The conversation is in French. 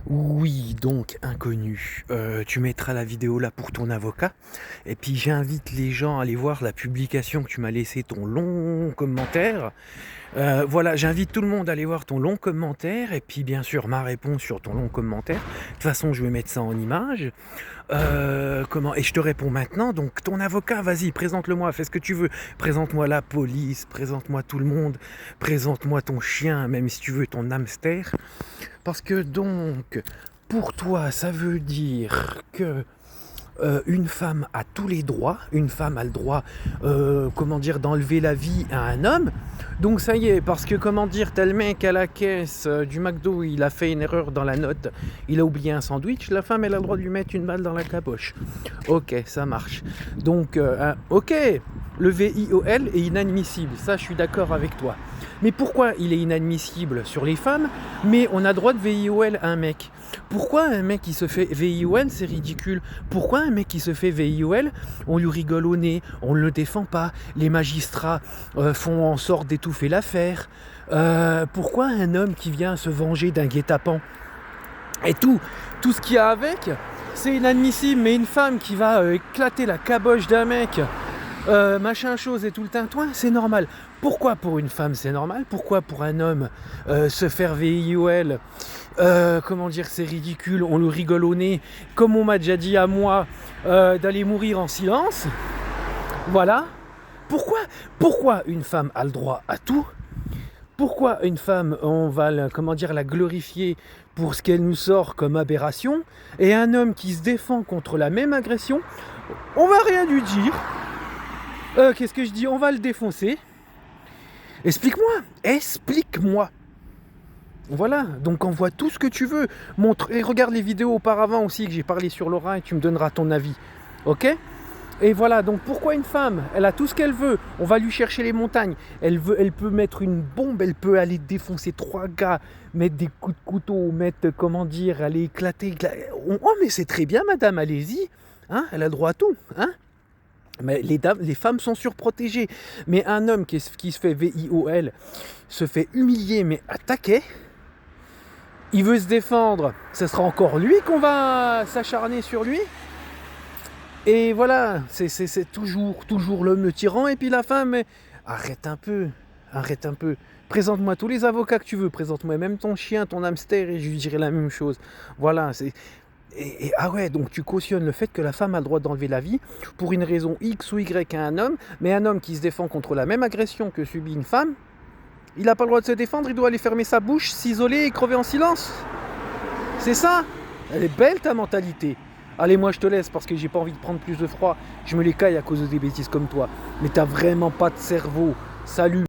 Oui, donc inconnu. Tu mettras la vidéo là pour ton avocat. Et puis j'invite les gens à aller voir la publication que tu m'as laissé, ton long commentaire. Voilà, j'invite tout le monde à aller voir ton long commentaire. Et puis bien sûr ma réponse sur ton long commentaire. De toute façon, je vais mettre ça en image. Et je te réponds maintenant. Donc ton avocat, vas-y, présente-le-moi, fais ce que tu veux. Présente-moi la police, présente-moi tout le monde, présente-moi ton chien, même si tu veux ton hamster. Parce que donc, pour toi, ça veut dire que une femme a tous les droits, une femme a le droit, d'enlever la vie à un homme. Donc ça y est, parce que tel mec à la caisse du McDo, il a fait une erreur dans la note, il a oublié un sandwich, la femme elle a le droit de lui mettre une balle dans la caboche. Ok, ça marche. Donc, ok, le VIOL est inadmissible, ça je suis d'accord avec toi. Mais pourquoi il est inadmissible sur les femmes, mais on a droit de VIOL à un mec? Pourquoi un mec qui se fait VIOL, c'est ridicule? Pourquoi un mec qui se fait VIOL, on lui rigole au nez, on ne le défend pas, les magistrats font en sorte d'étouffer l'affaire? Pourquoi un homme qui vient se venger d'un guet-apens et tout ce qu'il y a avec, c'est inadmissible? Mais une femme qui va éclater la caboche d'un mec, machin chose et tout le tintouin, c'est normal. Pourquoi pour une femme c'est normal? Pourquoi pour un homme se faire VIOL, c'est ridicule, on le rigole au nez, comme on m'a déjà dit à moi d'aller mourir en silence? Voilà. Pourquoi une femme a le droit à tout? Pourquoi une femme, on va la glorifier pour ce qu'elle nous sort comme aberration, et un homme qui se défend contre la même agression, on va rien lui dire? Qu'est-ce que je dis? On va le défoncer. Explique-moi. Voilà, donc envoie tout ce que tu veux. Montre et regarde les vidéos auparavant aussi que j'ai parlé sur Laura et tu me donneras ton avis. Ok? Et voilà, donc pourquoi une femme, elle a tout ce qu'elle veut, on va lui chercher les montagnes, elle peut mettre une bombe, elle peut aller défoncer 3 gars, mettre des coups de couteau, aller éclater. Oh mais c'est très bien madame, allez-y, hein, elle a le droit à tout, hein. Mais les femmes sont surprotégées. Mais un homme qui se fait VIOL, se fait humilier, mais attaquer, il veut se défendre, ce sera encore lui qu'on va s'acharner sur lui. Et voilà, c'est toujours l'homme le tyran, et puis la femme, mais arrête un peu. Présente-moi tous les avocats que tu veux, présente-moi même ton chien, ton hamster, et je lui dirai la même chose. Voilà, ah ouais, donc tu cautionnes le fait que la femme a le droit d'enlever la vie pour une raison X ou Y à un homme, mais un homme qui se défend contre la même agression que subit une femme, il n'a pas le droit de se défendre, il doit aller fermer sa bouche, s'isoler et crever en silence. C'est ça? Elle est belle ta mentalité. Allez, moi je te laisse parce que j'ai pas envie de prendre plus de froid, je me les caille à cause de des bêtises comme toi. Mais t'as vraiment pas de cerveau. Salut.